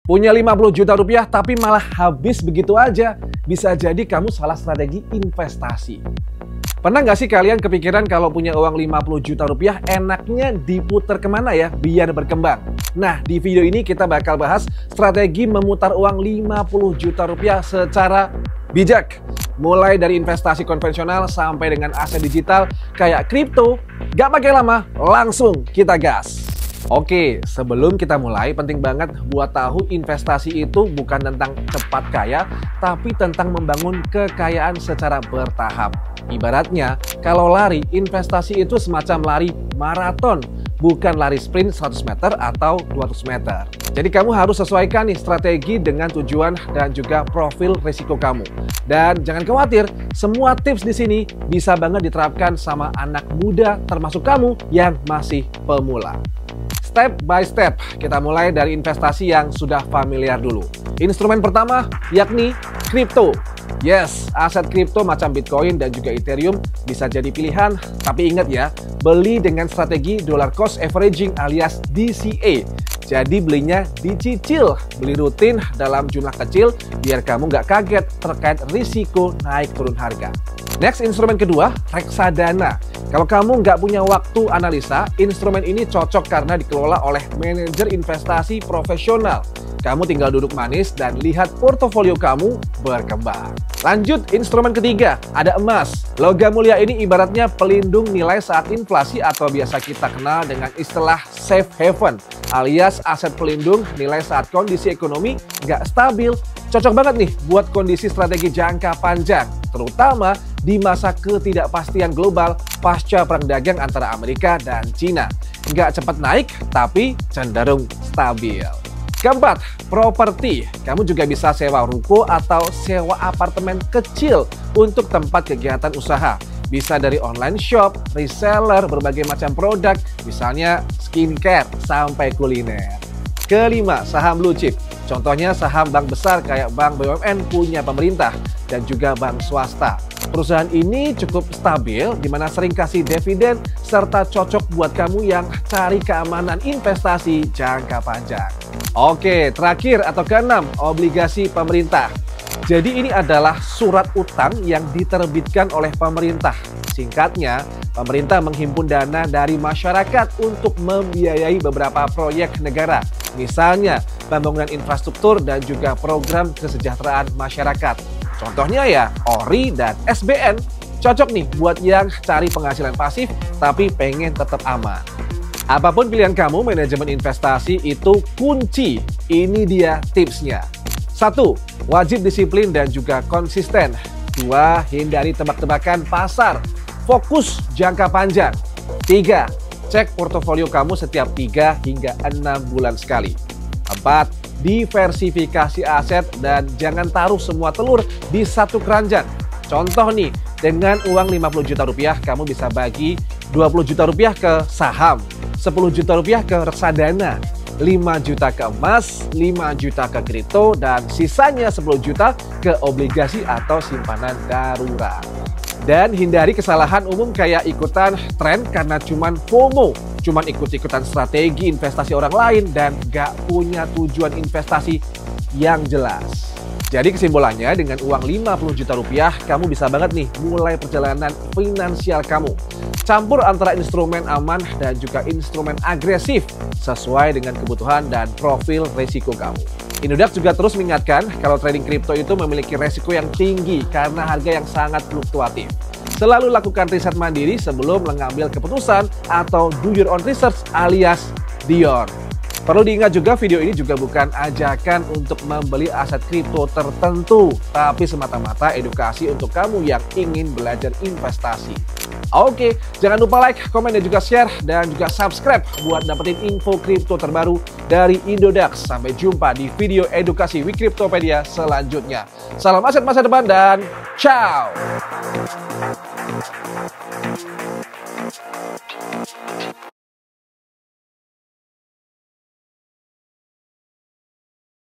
Punya 50 juta rupiah tapi malah habis begitu aja. Bisa jadi kamu salah strategi investasi. Pernah nggak sih kalian kepikiran kalau punya uang 50 juta rupiah enaknya diputar kemana ya biar berkembang? Nah, di video ini kita bakal bahas strategi memutar uang 50 juta rupiah secara bijak. Mulai dari investasi konvensional sampai dengan aset digital kayak kripto. Gak pakai lama, langsung kita gas. Oke, sebelum kita mulai, penting banget buat tahu investasi itu bukan tentang cepat kaya, tapi tentang membangun kekayaan secara bertahap. Ibaratnya, kalau lari, investasi itu semacam lari maraton, bukan lari sprint 100 meter atau 200 meter. Jadi kamu harus sesuaikan nih strategi dengan tujuan dan juga profil risiko kamu. Dan jangan khawatir, semua tips di sini bisa banget diterapkan sama anak muda termasuk kamu yang masih pemula. Step by step, kita mulai dari investasi yang sudah familiar dulu. Instrumen pertama yakni kripto. Yes, aset kripto macam Bitcoin dan juga Ethereum bisa jadi pilihan, tapi ingat ya, beli dengan strategi dollar cost averaging alias DCA. Jadi belinya dicicil, beli rutin dalam jumlah kecil biar kamu nggak kaget terkait risiko naik turun harga. Next, instrumen kedua, reksadana. Kalau kamu nggak punya waktu analisa, instrumen ini cocok karena dikelola oleh manajer investasi profesional. Kamu tinggal duduk manis dan lihat portofolio kamu berkembang. Lanjut, instrumen ketiga, ada emas. Logam mulia ini ibaratnya pelindung nilai saat inflasi atau biasa kita kenal dengan istilah safe haven, alias aset pelindung nilai saat kondisi ekonomi nggak stabil. Cocok banget nih buat kondisi strategi jangka panjang, terutama di masa ketidakpastian global pasca perang dagang antara Amerika dan Cina. Nggak cepat naik, tapi cenderung stabil. Keempat, properti. Kamu juga bisa sewa ruko atau sewa apartemen kecil untuk tempat kegiatan usaha. Bisa dari online shop, reseller, berbagai macam produk, misalnya skincare sampai kuliner. Kelima, saham blue chip. Contohnya saham bank besar kayak bank BUMN punya pemerintah dan juga bank swasta. Perusahaan ini cukup stabil, di mana sering kasih dividen, serta cocok buat kamu yang cari keamanan investasi jangka panjang. Oke, terakhir atau keenam, obligasi pemerintah. Jadi ini adalah surat utang yang diterbitkan oleh pemerintah. Singkatnya, pemerintah menghimpun dana dari masyarakat untuk membiayai beberapa proyek negara. Misalnya, pembangunan infrastruktur dan juga program kesejahteraan masyarakat. Contohnya ya, ORI dan SBN. Cocok nih buat yang cari penghasilan pasif tapi pengen tetap aman. Apapun pilihan kamu, manajemen investasi itu kunci. Ini dia tipsnya. 1. Wajib disiplin dan juga konsisten. 2. Hindari tebak-tebakan pasar. Fokus jangka panjang. 3. Cek portofolio kamu setiap 3 hingga 6 bulan sekali. 4. Diversifikasi aset dan jangan taruh semua telur di satu keranjang. Contoh nih, dengan uang 50 juta rupiah kamu bisa bagi 20 juta rupiah ke saham, 10 juta rupiah ke reksadana, 5 juta ke emas, 5 juta ke kripto, dan sisanya 10 juta ke obligasi atau simpanan darurat. Dan hindari kesalahan umum kayak ikutan tren karena cuman FOMO, cuman ikut-ikutan strategi investasi orang lain dan gak punya tujuan investasi yang jelas. Jadi kesimpulannya, dengan uang 50 juta rupiah, kamu bisa banget nih mulai perjalanan finansial kamu. Campur antara instrumen aman dan juga instrumen agresif sesuai dengan kebutuhan dan profil risiko kamu. Indodax juga terus mengingatkan kalau trading kripto itu memiliki resiko yang tinggi karena harga yang sangat fluktuatif. Selalu lakukan riset mandiri sebelum mengambil keputusan atau do your own research alias DIOR. Perlu diingat juga, video ini juga bukan ajakan untuk membeli aset kripto tertentu, tapi semata-mata edukasi untuk kamu yang ingin belajar investasi. Oke, jangan lupa like, komen, dan juga share, dan juga subscribe buat dapetin info kripto terbaru dari Indodax. Sampai jumpa di video edukasi Wikriptopedia selanjutnya. Salam aset masa depan dan ciao!